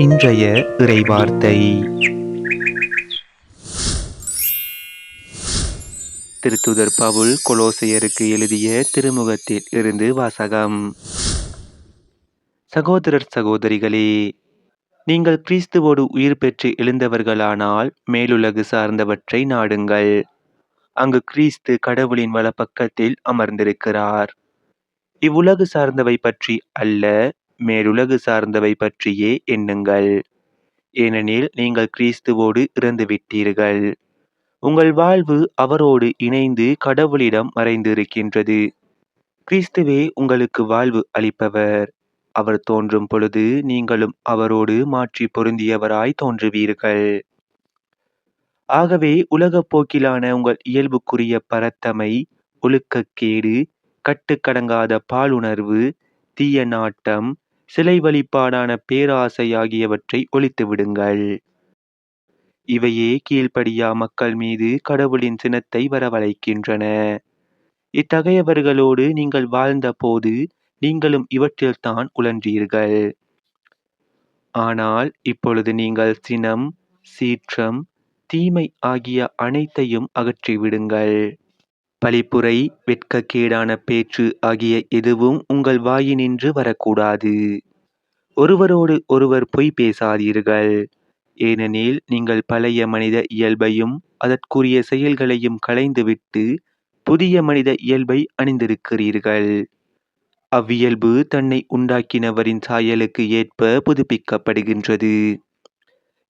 இன்றைய இறைவார்த்தை திருத்தூதர் பவுல் கொலோசையருக்கு எழுதிய திருமுகத்தில் இருந்து வாசகம். சகோதரர் சகோதரிகளே, நீங்கள் கிறிஸ்துவோடு உயிர் பெற்று எழுந்தவர்களானால் மேலுலகு சார்ந்தவற்றை நாடுங்கள். அங்கு கிறிஸ்து கடவுளின் வலப்பக்கத்தில் அமர்ந்திருக்கிறார். இவ்வுலகு சார்ந்தவை பற்றி அல்ல, மேலுலகு சார்ந்தவை பற்றியே எண்ணுங்கள். ஏனெனில் நீங்கள் கிறிஸ்துவோடு இறந்துவிட்டீர்கள். உங்கள் வாழ்வு அவரோடு இணைந்து கடவுளிடம் மறைந்திருக்கின்றது. கிறிஸ்துவே உங்களுக்கு வாழ்வு அளிப்பவர். அவர் தோன்றும் பொழுது நீங்களும் அவரோடு மாற்றி பொருந்தியவராய் தோன்றுவீர்கள். ஆகவே உலகப் போக்கிலான உங்கள் இயல்புக்குரிய பரத்தமை, ஒழுக்கக்கேடு, கட்டுக்கடங்காத பாலுணர்வு, தீய நாட்டம், சிலை வழிபாடான பேராசை ஆகியவற்றை ஒழித்து விடுங்கள். இவையே கீழ்ப்படியா மக்கள் மீது கடவுளின் சினத்தை வரவழைக்கின்றன. இத்தகையவர்களோடு நீங்கள் வாழ்ந்த போது நீங்களும் இவற்றில்தான் உழன்றீர்கள். ஆனால் இப்பொழுது நீங்கள் சினம், சீற்றம், தீமை ஆகிய அனைத்தையும் அகற்றிவிடுங்கள். பழிப்புரை, வெட்கக்கேடான பேச்சு ஆகிய எதுவும் உங்கள் வாயினின்று வரக்கூடாது. ஒருவரோடு ஒருவர் பொய் பேசாதீர்கள். ஏனெனில் நீங்கள் பழைய மனித இயல்பையும் அதற்குரிய செயல்களையும் களைந்துவிட்டு புதிய மனித இயல்பை அணிந்திருக்கிறீர்கள். அவ்வியல்பு தன்னை உண்டாக்கினவரின் சாயலுக்கு ஏற்ப புதுப்பிக்கப்படுகின்றது.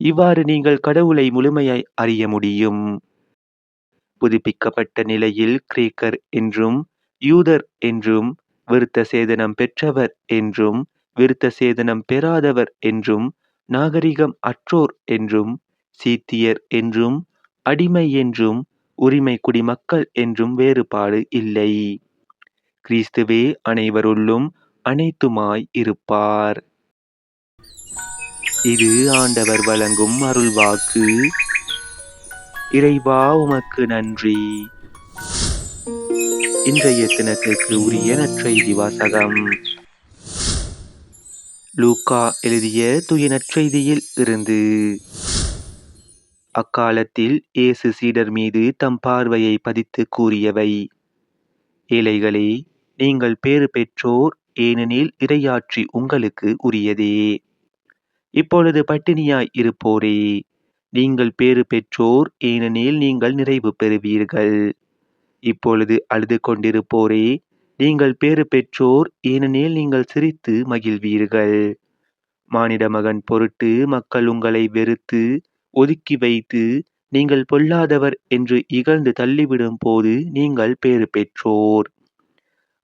இவ்வாறு நீங்கள் கடவுளை முழுமையாய் அறிய முடியும். புதுப்பிக்கப்பட்ட நிலையில் கிரேக்கர் என்றும் யூதர் என்றும், விருத்த சேதனம் பெற்றவர் என்றும் விருத்த சேதனம் பெறாதவர் என்றும், நாகரிகம் அற்றோர் என்றும், சீத்தியர் என்றும், அடிமை என்றும், உரிமை குடிமக்கள் என்றும் வேறுபாடு இல்லை. கிறிஸ்துவே அனைவருள்ளும் அனைத்துமாய் இருப்பார். இது ஆண்டவர் வழங்கும் அருள்வாக்கு. இறைவா உமக்கு நன்றி. இன்றைய தினத்திற்கு உரிய நற்செய்தி வாசகம். லூக்கா எழுதிய தூய நற்செய்தியில் இருந்து. அக்காலத்தில் இயேசு சீடர் மீது தம் பார்வையை பதித்து கூறியவை: ஏழைகளே, நீங்கள் பேறு பெற்றோர், ஏனெனில் இறையாட்சி உங்களுக்கு உரியதே. இப்பொழுது பட்டினியாய் இருப்போரே, நீங்கள் பேறு பெற்றோர், ஏனெனில் நீங்கள் நிறைவு பெறுவீர்கள். இப்பொழுது அழுது கொண்டிருப்போரே, நீங்கள் பேறு பெற்றோர், ஏனெனில் நீங்கள் சிரித்து மகிழ்வீர்கள். மானிட மகன் பொருட்டு மக்கள் உங்களை வெறுத்து ஒதுக்கி வைத்து நீங்கள் பொல்லாதவர் என்று இகழ்ந்து தள்ளிவிடும் போது நீங்கள் பேறு பெற்றோர்.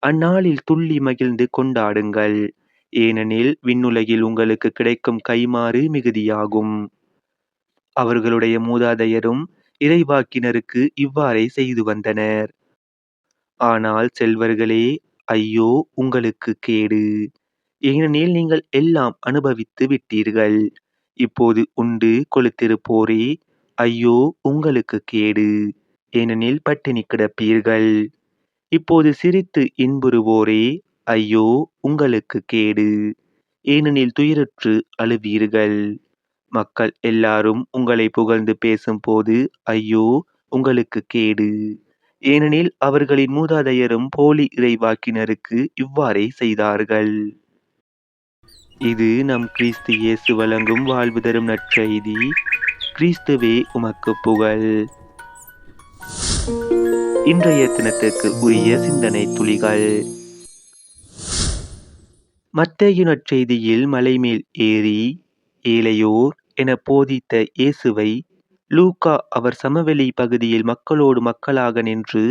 அந்நாளில் துள்ளி மகிழ்ந்து கொண்டாடுங்கள், ஏனெனில் விண்ணுலகில் உங்களுக்கு கிடைக்கும் கைமாறு மிகுதியாகும். அவர்களுடைய மூதாதையரும் இறைவாக்கினருக்கு இவ்வாறே செய்து வந்தனர். ஆனால் செல்வர்களே, ஐயோ உங்களுக்கு கேடு! ஏனெனில் நீங்கள் எல்லாம் அனுபவித்து விட்டீர்கள். இப்போது உண்டு கொழுத்திருப்போரே, ஐயோ உங்களுக்கு கேடு! ஏனெனில் பட்டினி கிடப்பீர்கள். இப்போது சிரித்து இன்புறுவோரே, ஐயோ உங்களுக்கு கேடு! ஏனெனில் துயருற்று அழுவீர்கள். மக்கள் எல்லாரும் உங்களை புகழ்ந்து பேசும்போது ஐயோ உங்களுக்கு கேடு! ஏனெனில் அவர்களின் மூதாதையரும் போலி இறைவாக்கினருக்கு இவ்வாறே செய்தார்கள். இது நம் கிறிஸ்து இயேசு வழங்கும் வாழ்வு தரும் நற்செய்தி. கிறிஸ்துவே உமக்கு புகழ். இன்றைய தினத்துக்கு உரிய சிந்தனை துளிகள். மத்தேயு நற்செய்தியில் மலைமேல் ஏறி ஏழையோர் என போதித்த இயேசுவை லூக்கா அவர் சமவெளி பகுதியில் மக்களோடு மக்களாக நின்று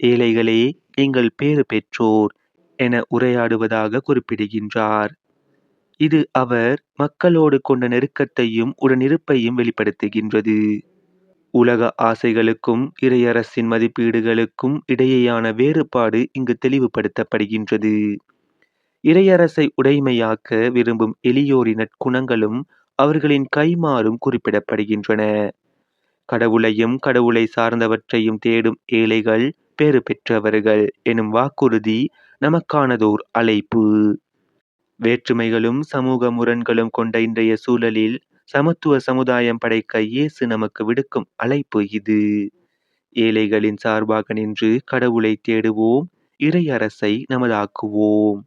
ஏழைகளே, நீங்கள் பேறு பெற்றோர் என உரையாடுவதாக குறிப்பிடுகின்றார். இது அவர் மக்களோடு கொண்ட நெருக்கத்தையும் உடனிருப்பையும் வெளிப்படுத்துகின்றது. உலக ஆசைகளுக்கும் இறையரசின் மதிப்பீடுகளுக்கும் இடையேயான வேறுபாடு இங்கு தெளிவுபடுத்தப்படுகின்றது. இறையரசை உடைமையாக்க விரும்பும் எளியோரின் நற்குணங்களும் அவர்களின் கைமாறும் குறிப்பிடப்படுகின்றன. கடவுளையும் கடவுளை சார்ந்தவற்றையும் தேடும் ஏழைகள் பேறு பெற்றவர்கள் எனும் வாக்குறுதி நமக்கானதோர் அழைப்பு. வேற்றுமைகளும் சமூக முரண்களும் கொண்ட இன்றைய சூழலில் சமத்துவ சமுதாயம் படைக்க இயேசு நமக்கு விடுக்கும் அழைப்பு இது. ஏழைகளின் சார்பாக நின்று கடவுளை தேடுவோம், இறை அரசை நமதாக்குவோம்.